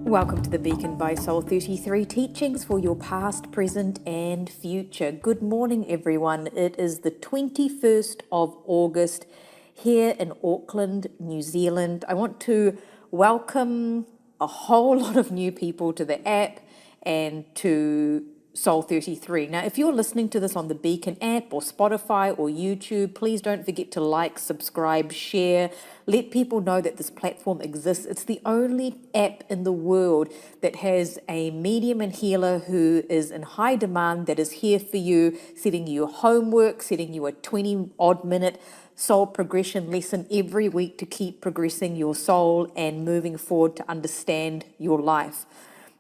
Welcome to the Beacon by Soul 33 teachings for your past, present, and future. Good morning, everyone. It is the 21st of August here in Auckland, New Zealand. I want to welcome a whole lot of new people to the app and to Soul 33. Now, if you're listening to this on the Beacon app or Spotify or YouTube, please don't forget to like, subscribe, share. Let people know that this platform exists. It's the only app in the world that has a medium and healer who is in high demand, that is here for you, setting you homework, setting you a 20-odd minute soul progression lesson every week to keep progressing your soul and moving forward to understand your life.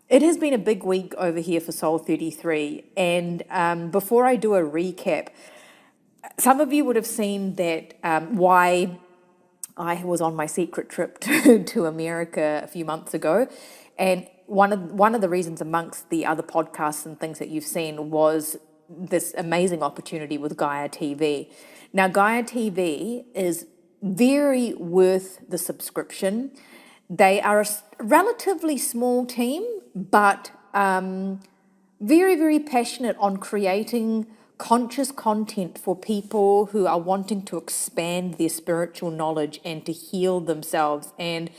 It has been a big week over here for Soul 33, and before I do a recap, some of you would have seen that why I was on my secret trip to America a few months ago, and one of the reasons amongst the other podcasts and things that you've seen was this amazing opportunity with Gaia TV. Now, Gaia TV is very worth the subscription. They are a relatively small team, but very, very passionate on creating conscious content for people who are wanting to expand their spiritual knowledge and to heal themselves. And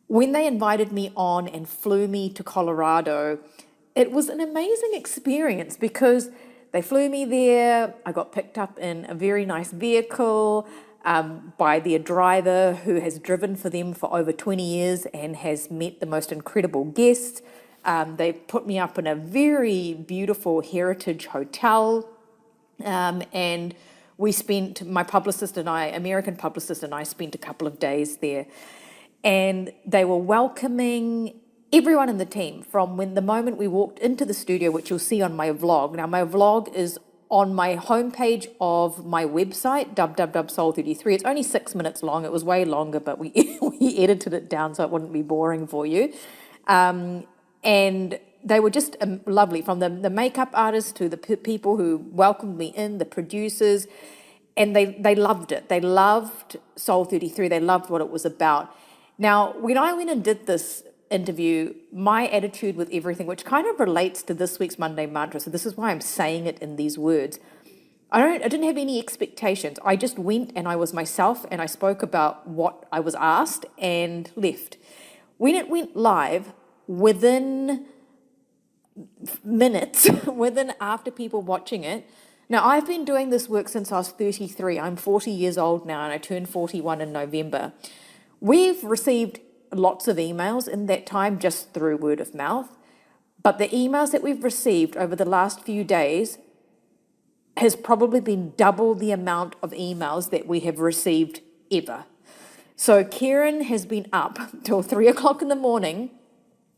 when they invited me on and flew me to Colorado, it was an amazing experience because they flew me there. I got picked up in a very nice vehicle by their driver who has driven for them for over 20 years and has met the most incredible guests. They put me up in a very beautiful heritage hotel, and we spent, my publicist and I, American publicist and I, spent a couple of days there. And they were welcoming everyone in the team from the moment we walked into the studio, which you'll see on my vlog. Now, my vlog is on my homepage of my website, www.soul33. It's only 6 minutes long. It was way longer, but we edited it down so it wouldn't be boring for you. And they were just lovely, from the makeup artists to the people who welcomed me in, the producers, and they loved it. They loved Soul 33. They loved what it was about. Now, when I went and did this interview, my attitude with everything, which kind of relates to this week's Monday mantra, so this is why I'm saying it in these words. I didn't have any expectations. I just went and I was myself and I spoke about what I was asked and left. When it went live, within minutes, after people watching it. Now, I've been doing this work since I was 33. I'm 40 years old now and I turned 41 in November. We've received lots of emails in that time just through word of mouth, but the emails that we've received over the last few days has probably been double the amount of emails that we have received ever. So Karen has been up till 3 o'clock in the morning,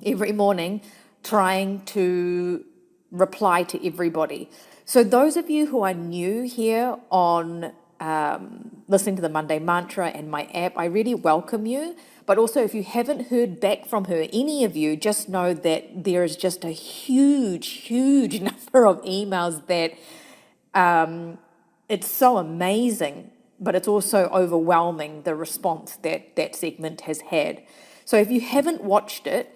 every morning, trying to reply to everybody. So those of you who are new here on listening to the Monday Mantra and my app, I really welcome you. But also, if you haven't heard back from her, any of you, just know that there is just a huge number of emails that it's so amazing, but it's also overwhelming, the response that segment has had. So if you haven't watched it,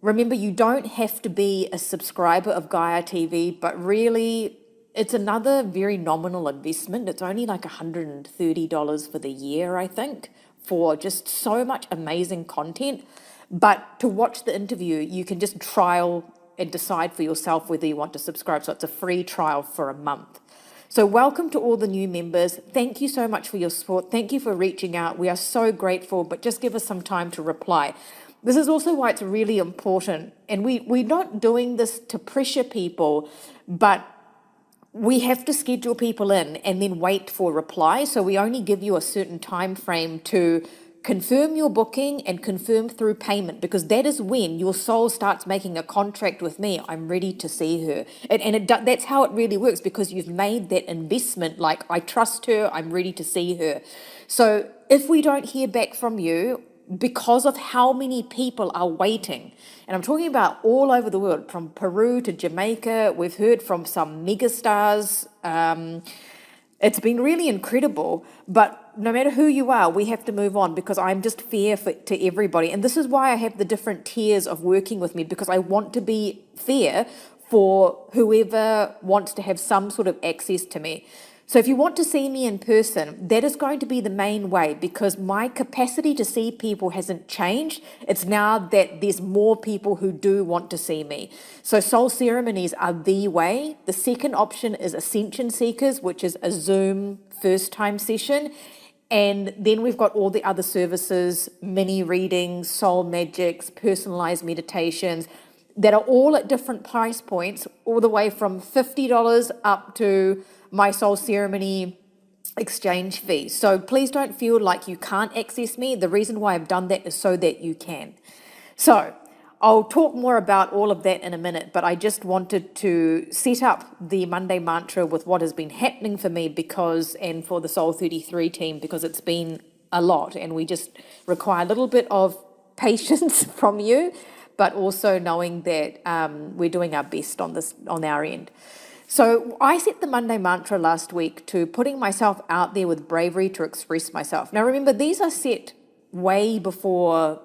remember, you don't have to be a subscriber of Gaia TV, but really it's another very nominal investment. It's only like $130 for the year, I think, for just so much amazing content. But to watch the interview, you can just trial and decide for yourself whether you want to subscribe. So it's a free trial for a month. So welcome to all the new members. Thank you so much for your support. Thank you for reaching out. We are so grateful, but just give us some time to reply. This is also why it's really important. And we're not doing this to pressure people, but we have to schedule people in and then wait for reply. So we only give you a certain time frame to confirm your booking and confirm through payment, because that is when your soul starts making a contract with me. I'm ready to see her. That's how it really works, because you've made that investment, like, I trust her, I'm ready to see her. So if we don't hear back from you, because of how many people are waiting, and I'm talking about all over the world, from Peru to Jamaica, we've heard from some megastars, It's been really incredible, but no matter who you are, we have to move on because I'm just fair to everybody. And this is why I have the different tiers of working with me, because I want to be fair for whoever wants to have some sort of access to me. So if you want to see me in person, that is going to be the main way, because my capacity to see people hasn't changed. It's now that there's more people who do want to see me. So soul ceremonies are the way. The second option is Ascension Seekers, which is a Zoom first time session. And then we've got all the other services, mini readings, soul magics, personalized meditations, that are all at different price points, all the way from $50 up to my soul ceremony exchange fee. So please don't feel like you can't access me. The reason why I've done that is so that you can. So I'll talk more about all of that in a minute, but I just wanted to set up the Monday mantra with what has been happening for me and for the Soul 33 team, because it's been a lot and we just require a little bit of patience from you, but also knowing that we're doing our best on our end. So I set the Monday mantra last week to putting myself out there with bravery to express myself. Now remember, these are set way before,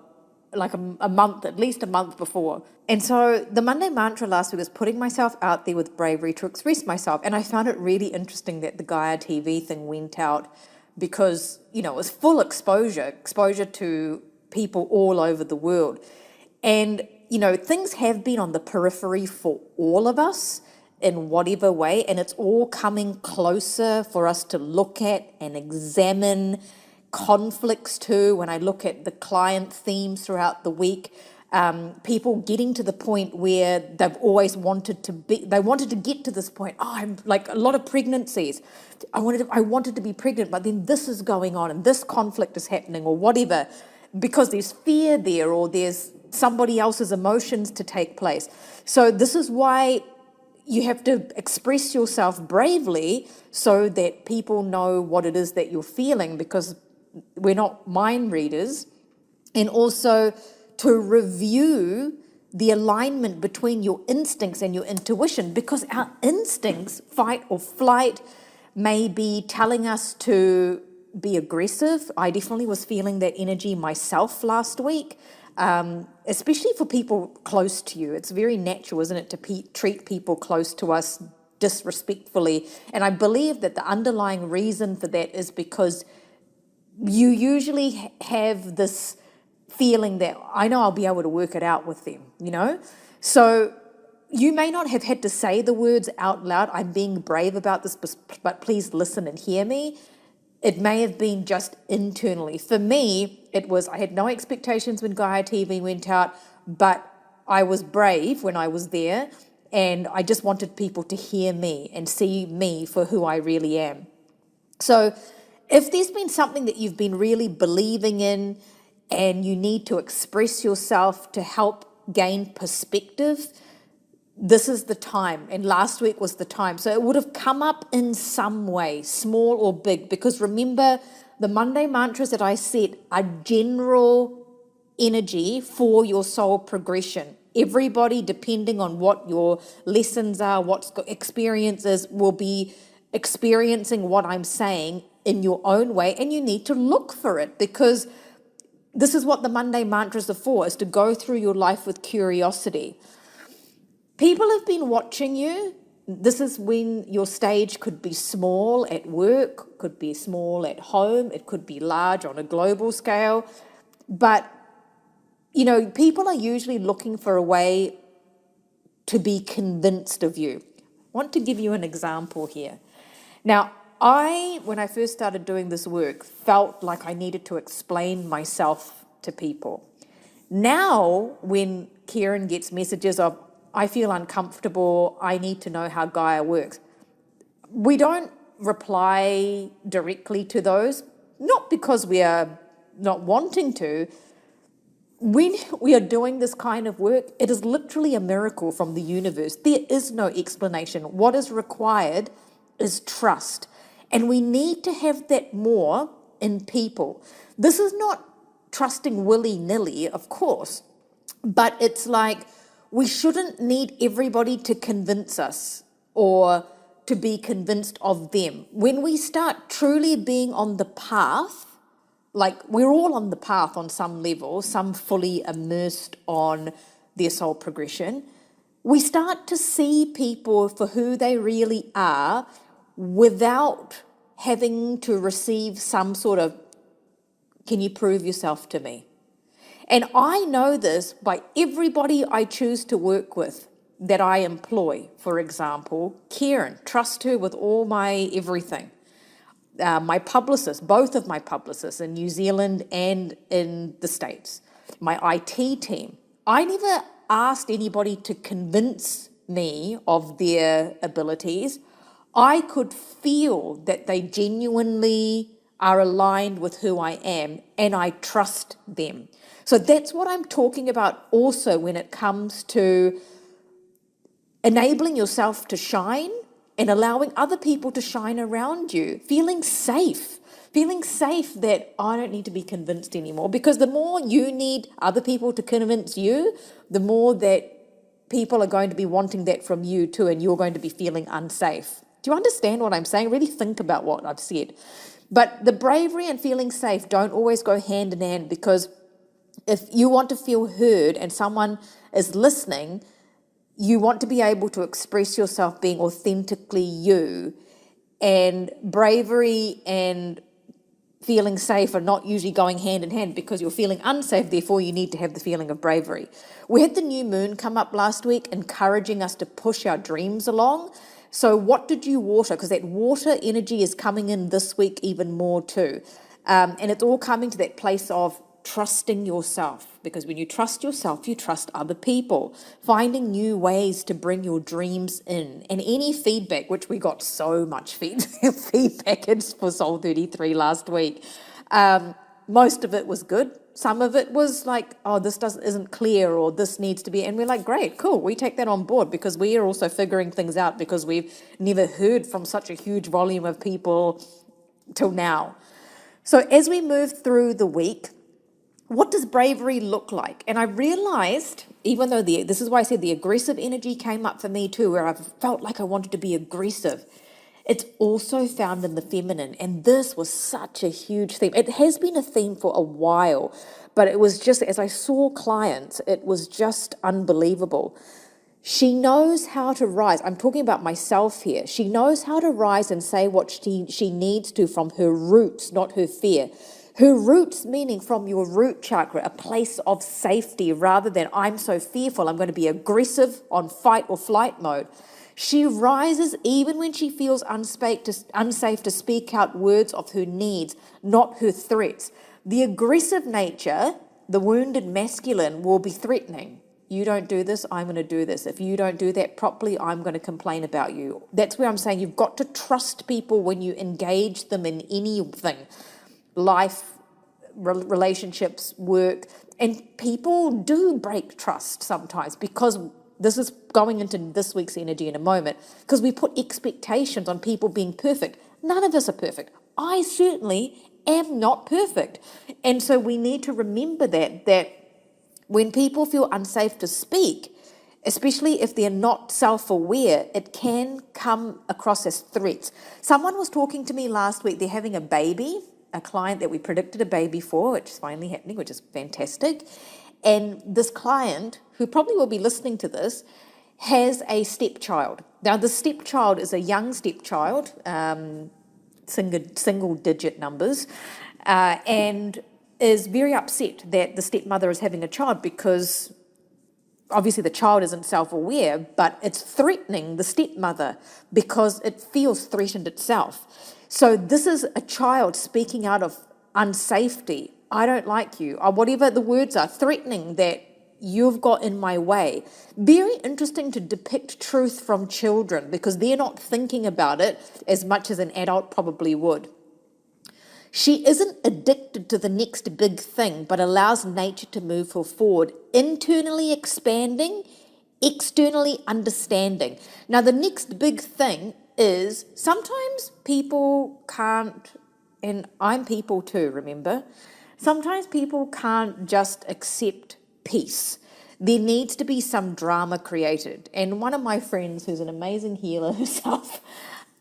like a month, at least a month before. And so the Monday mantra last week was putting myself out there with bravery to express myself. And I found it really interesting that the Gaia TV thing went out because, it was full exposure to people all over the world. And, things have been on the periphery for all of us in whatever way, and it's all coming closer for us to look at and examine. Conflicts too, when I look at the client themes throughout the week, people getting to the point where they've always wanted to get to this point. I'm like a lot of pregnancies. I wanted to be pregnant, but then this is going on and this conflict is happening or whatever, because there's fear there or there's somebody else's emotions to take place. So this is why you have to express yourself bravely so that people know what it is that you're feeling, because we're not mind readers. And also to review the alignment between your instincts and your intuition, because our instincts, fight or flight, may be telling us to be aggressive. I definitely was feeling that energy myself last week. Especially for people close to you. It's very natural, isn't it, to treat people close to us disrespectfully. And I believe that the underlying reason for that is because you usually have this feeling that I know I'll be able to work it out with them, So you may not have had to say the words out loud, I'm being brave about this, but please listen and hear me. It may have been just internally. For me, it was, I had no expectations when Gaia TV went out, but I was brave when I was there, and I just wanted people to hear me and see me for who I really am. So if there's been something that you've been really believing in and you need to express yourself to help gain perspective, this is the time, and last week was the time. So it would have come up in some way, small or big, because remember, the Monday mantras that I set are general energy for your soul progression. Everybody, depending on what your lessons are, what experiences, will be experiencing what I'm saying in your own way, and you need to look for it, because this is what the Monday mantras are for, is to go through your life with curiosity. People have been watching you. This is when your stage could be small at work, could be small at home, it could be large on a global scale. But, people are usually looking for a way to be convinced of you. I want to give you an example here. Now, when I first started doing this work, felt like I needed to explain myself to people. Now, when Kieran gets messages of, I feel uncomfortable, I need to know how Gaia works, we don't reply directly to those, not because we are not wanting to. When we are doing this kind of work, it is literally a miracle from the universe. There is no explanation. What is required is trust. And we need to have that more in people. This is not trusting willy-nilly, of course, but it's like, we shouldn't need everybody to convince us or to be convinced of them. When we start truly being on the path, like we're all on the path on some level, some fully immersed on their soul progression, we start to see people for who they really are without having to receive some sort of, can you prove yourself to me? And I know this by everybody I choose to work with that I employ. For example, Karen, trust her with all my everything. My publicists, both of my publicists in New Zealand and in the States, my IT team. I never asked anybody to convince me of their abilities. I could feel that they genuinely are aligned with who I am, and I trust them. So that's what I'm talking about also when it comes to enabling yourself to shine and allowing other people to shine around you, feeling safe that I don't need to be convinced anymore. Because the more you need other people to convince you, the more that people are going to be wanting that from you too, and you're going to be feeling unsafe. Do you understand what I'm saying? Really think about what I've said. But the bravery and feeling safe don't always go hand in hand, because if you want to feel heard and someone is listening, you want to be able to express yourself being authentically you, and bravery and feeling safe are not usually going hand in hand, because you're feeling unsafe, therefore you need to have the feeling of bravery. We had the new moon come up last week, encouraging us to push our dreams along. So what did you water? Because that water energy is coming in this week even more too. And it's all coming to that place of trusting yourself, because when you trust yourself, you trust other people, finding new ways to bring your dreams in. And any feedback, which we got so much feedback for Soul 33 last week, most of it was good. Some of it was like, oh, this isn't clear, or this needs to be, and we're like, great, cool, we take that on board, because we are also figuring things out, because we've never heard from such a huge volume of people till now. So as we move through the week, what does bravery look like? And I realized, even though this is why I said the aggressive energy came up for me too, where I felt like I wanted to be aggressive, it's also found in the feminine. And this was such a huge theme. It has been a theme for a while, but it was just, as I saw clients, it was just unbelievable. She knows how to rise. I'm talking about myself here. She knows how to rise and say what she needs to from her roots, not her fear. Her roots, meaning from your root chakra, a place of safety, rather than I'm so fearful, I'm going to be aggressive on fight or flight mode. She rises even when she feels unsafe to speak out words of her needs, not her threats. The aggressive nature, the wounded masculine, will be threatening. You don't do this, I'm going to do this. If you don't do that properly, I'm going to complain about you. That's where I'm saying you've got to trust people when you engage them in anything. Life, relationships, work, and people do break trust sometimes, because this is going into this week's energy in a moment, because we put expectations on people being perfect. None of us are perfect. I certainly am not perfect. And so we need to remember that when people feel unsafe to speak, especially if they're not self-aware, it can come across as threats. Someone was talking to me last week, they're having a baby, a client that we predicted a baby for, which is finally happening, which is fantastic. And this client, who probably will be listening to this, has a stepchild. Now, the stepchild is a young stepchild, single digit numbers, and is very upset that the stepmother is having a child, because obviously the child isn't self-aware, but it's threatening the stepmother because it feels threatened itself. So this is a child speaking out of unsafety. I don't like you, or whatever the words are, threatening that you've got in my way. Very interesting to depict truth from children, because they're not thinking about it as much as an adult probably would. She isn't addicted to the next big thing, but allows nature to move her forward, internally expanding, externally understanding. Now, the next big thing is sometimes people can't, and I'm people too, remember? Sometimes people can't just accept peace. There needs to be some drama created. And one of my friends, who's an amazing healer herself,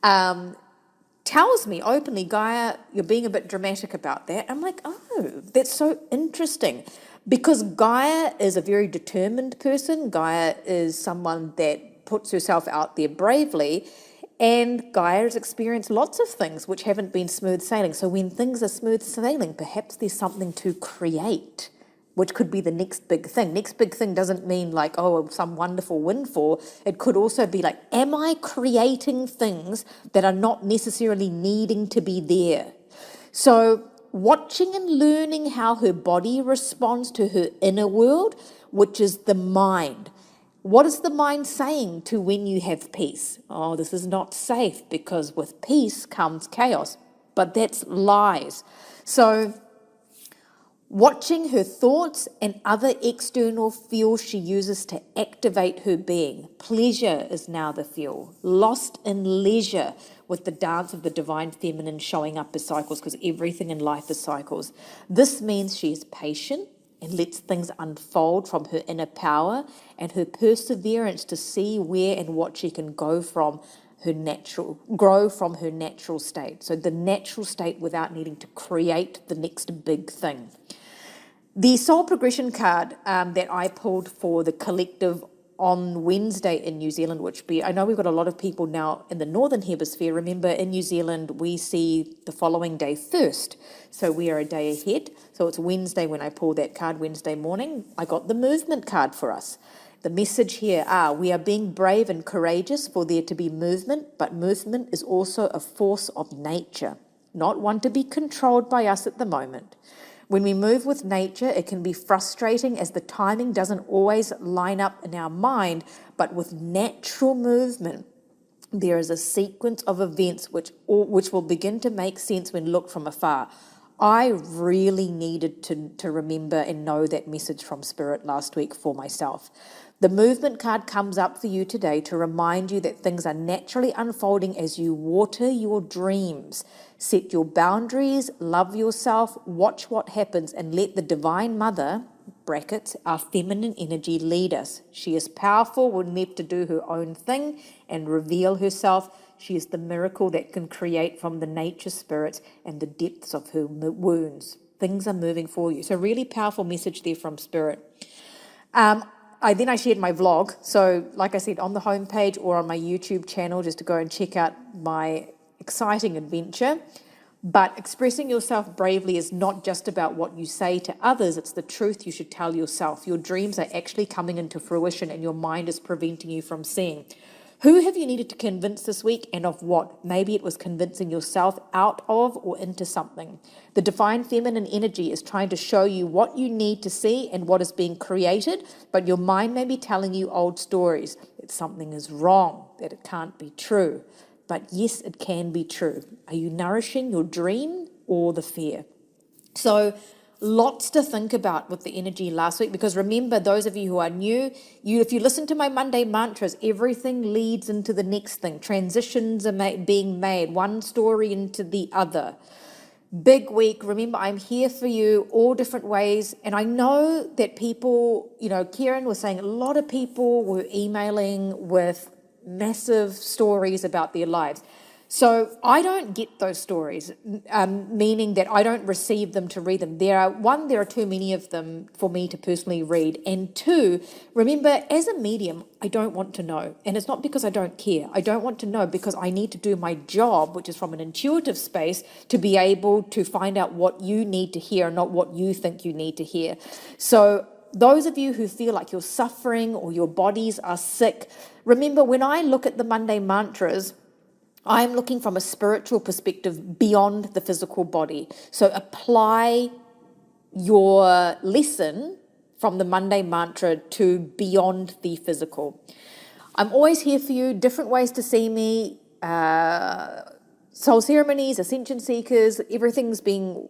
tells me openly, Gaia, you're being a bit dramatic about that. I'm like, oh, that's so interesting. Because Gaia is a very determined person. Gaia is someone that puts herself out there bravely. And Gaia has experienced lots of things which haven't been smooth sailing. So when things are smooth sailing, perhaps there's something to create, which could be the next big thing. Next big thing doesn't mean like, oh, some wonderful windfall. It could also be like, am I creating things that are not necessarily needing to be there? So watching and learning how her body responds to her inner world, which is the mind. What is the mind saying to when you have peace? Oh, this is not safe because with peace comes chaos. But that's lies. So watching her thoughts and other external fuels she uses to activate her being. Pleasure is now the fuel. Lost in leisure with the dance of the divine feminine showing up as cycles, because everything in life is cycles. This means she is patient and lets things unfold from her inner power and her perseverance to see where and what she can grow from her natural state. So the natural state without needing to create the next big thing. The soul progression card that I pulled for the collective on Wednesday in New Zealand, I know we've got a lot of people now in the Northern Hemisphere. Remember, in New Zealand, we see the following day first. So we are a day ahead. So it's Wednesday when I pulled that card, Wednesday morning. I got the movement card for us. The message here we are being brave and courageous for there to be movement, but movement is also a force of nature, not one to be controlled by us at the moment. When we move with nature, it can be frustrating as the timing doesn't always line up in our mind, but with natural movement, there is a sequence of events which will begin to make sense when looked from afar. I really needed to remember and know that message from Spirit last week for myself. The movement card comes up for you today to remind you that things are naturally unfolding as you water your dreams. Set your boundaries, love yourself, watch what happens, and let the Divine Mother, brackets, our feminine energy, lead us. She is powerful, will need to do her own thing and reveal herself. She is the miracle that can create from the nature spirits and the depths of her wounds. Things are moving for you. So really powerful message there from Spirit. I shared my vlog. So like I said, on the homepage or on my YouTube channel, just to go and check out my exciting adventure. But expressing yourself bravely is not just about what you say to others. It's the truth you should tell yourself. Your dreams are actually coming into fruition and your mind is preventing you from seeing. Who have you needed to convince this week and of what? Maybe it was convincing yourself out of or into something. The divine feminine energy is trying to show you what you need to see and what is being created, but your mind may be telling you old stories, that something is wrong, that it can't be true. But yes, it can be true. Are you nourishing your dream or the fear? So lots to think about with the energy last week, because remember, those of you who are new, if you listen to my Monday mantras, everything leads into the next thing. Transitions are being made, one story into the other. Big week. Remember, I'm here for you all different ways. And I know that people, Kieran was saying a lot of people were emailing with massive stories about their lives. So I don't get those stories, meaning that I don't receive them to read them. There are too many of them for me to personally read. And two, remember, as a medium, I don't want to know. And it's not because I don't care. I don't want to know because I need to do my job, which is from an intuitive space, to be able to find out what you need to hear, not what you think you need to hear. So those of you who feel like you're suffering or your bodies are sick, remember, when I look at the Monday mantras, I'm looking from a spiritual perspective beyond the physical body. So apply your lesson from the Monday mantra to beyond the physical. I'm always here for you, different ways to see me, soul ceremonies, ascension seekers, everything's being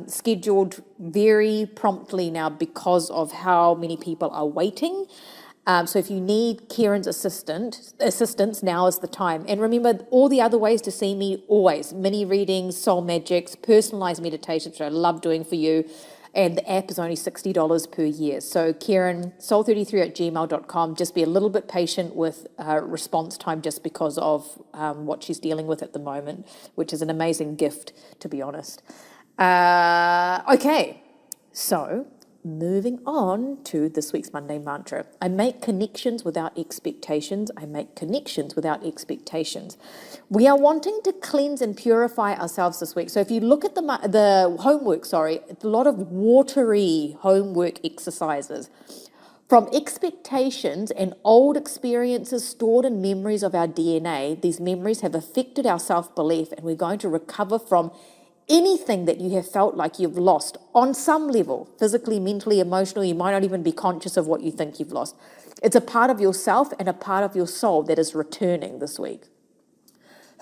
scheduled very promptly now because of how many people are waiting. So if you need Kieran's assistance, now is the time. And remember, all the other ways to see me, always. Mini readings, soul magics, personalized meditations, which I love doing for you. and the app is only $60 per year. So Kieran, soul33@gmail.com, just be a little bit patient with response time just because of what she's dealing with at the moment, which is an amazing gift, to be honest. Okay, so moving on to this week's Monday mantra. I make connections without expectations. I make connections without expectations. We are wanting to cleanse and purify ourselves this week. So if you look at the homework, it's a lot of watery homework exercises. From expectations and old experiences stored in memories of our DNA, these memories have affected our self-belief, and we're going to recover from anything that you have felt like you've lost on some level, physically, mentally, emotionally. You might not even be conscious of what you think you've lost. It's a part of yourself and a part of your soul that is returning this week.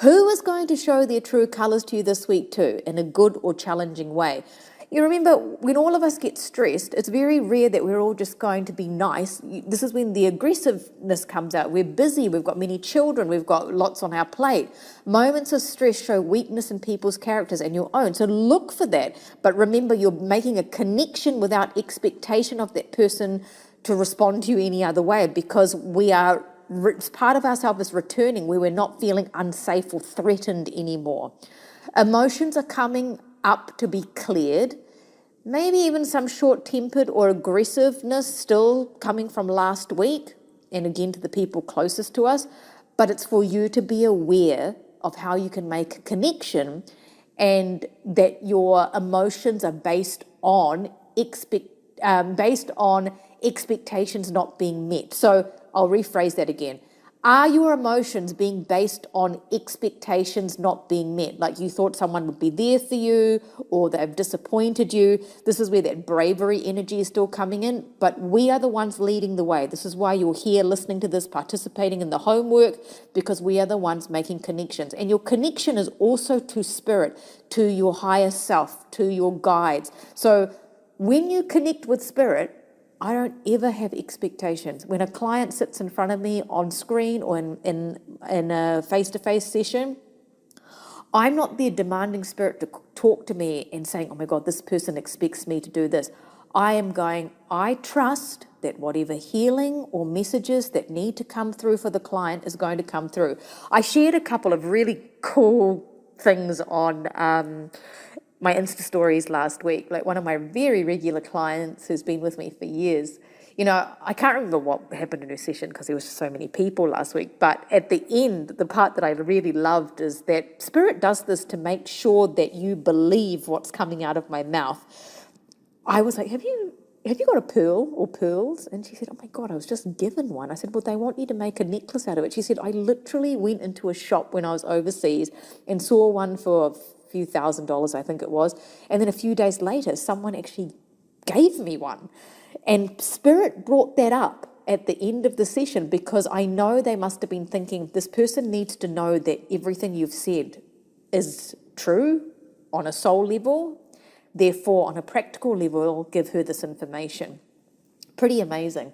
Who is going to show their true colours to you this week too, in a good or challenging way? You remember, when all of us get stressed, it's very rare that we're all just going to be nice. This is when the aggressiveness comes out. We're busy, we've got many children, we've got lots on our plate. Moments of stress show weakness in people's characters and your own. So look for that. But remember, you're making a connection without expectation of that person to respond to you any other way, because part of ourselves is returning where we're not feeling unsafe or threatened anymore. Emotions are coming up to be cleared, maybe even some short-tempered or aggressiveness still coming from last week, and again to the people closest to us, but it's for you to be aware of how you can make a connection, and that your emotions are based on expectations not being met. So I'll rephrase that again. Are your emotions being based on expectations not being met? Like you thought someone would be there for you, or they've disappointed you. This is where that bravery energy is still coming in, but we are the ones leading the way. This is why you're here listening to this, participating in the homework, because we are the ones making connections. And your connection is also to spirit, to your higher self, to your guides. So when you connect with spirit, I don't ever have expectations. When a client sits in front of me on screen or in a face-to-face session, I'm not there demanding spirit to talk to me and saying, oh my God, this person expects me to do this. I am going, I trust that whatever healing or messages that need to come through for the client is going to come through. I shared a couple of really cool things on my Insta stories last week. Like one of my very regular clients who's been with me for years, I can't remember what happened in her session because there was so many people last week, but at the end, the part that I really loved is that spirit does this to make sure that you believe what's coming out of my mouth. I was like, have you got a pearl or pearls? And she said, oh my God, I was just given one. I said, well, they want you to make a necklace out of it. She said, I literally went into a shop when I was overseas and saw one for few $1,000s, I think it was. And then a few days later, someone actually gave me one. And spirit brought that up at the end of the session, because I know they must have been thinking, this person needs to know that everything you've said is true on a soul level. Therefore, on a practical level, give her this information. Pretty amazing.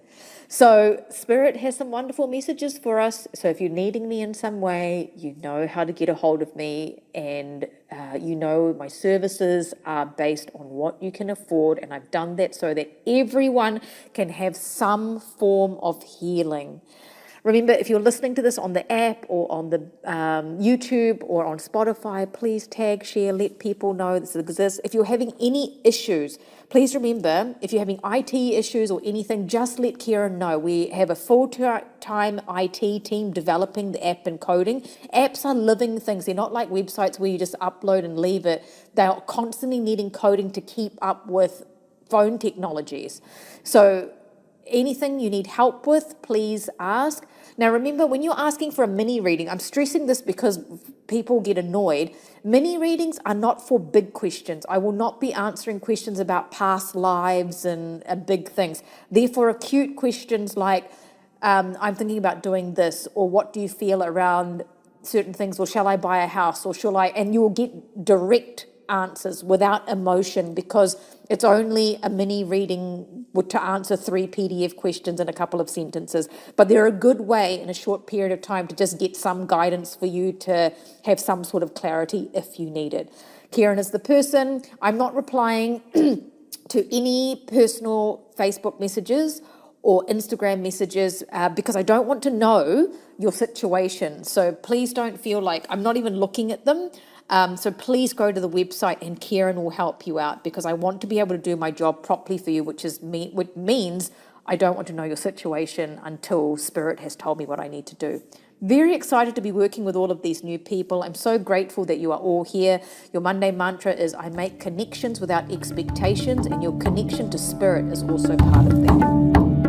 So Spirit has some wonderful messages for us. So if you're needing me in some way, you know how to get a hold of me, and my services are based on what you can afford, and I've done that so that everyone can have some form of healing. Remember, if you're listening to this on the app or on the YouTube or on Spotify, please tag, share, let people know this exists. If you're having any issues, please remember, if you're having IT issues or anything, just let Kieran know. We have a full-time IT team developing the app and coding. Apps are living things. They're not like websites where you just upload and leave it. They are constantly needing coding to keep up with phone technologies. So anything you need help with, please ask. Now remember, when you're asking for a mini reading, I'm stressing this because people get annoyed. Mini readings are not for big questions. I will not be answering questions about past lives and big things. They're for acute questions like, I'm thinking about doing this, or what do you feel around certain things, or shall I buy a house, or shall I, and you will get direct answers without emotion, because it's only a mini reading to answer 3 PDF questions in a couple of sentences. But they're a good way in a short period of time to just get some guidance for you to have some sort of clarity if you need it. Kieran is the person. I'm not replying to any personal Facebook messages or Instagram messages because I don't want to know your situation. So please don't feel like I'm not even looking at them. So please go to the website and Karen will help you out because I want to be able to do my job properly for you, which means I don't want to know your situation until Spirit has told me what I need to do. Very excited to be working with all of these new people. I'm so grateful that you are all here. Your Monday mantra is I make connections without expectations, and your connection to Spirit is also part of that.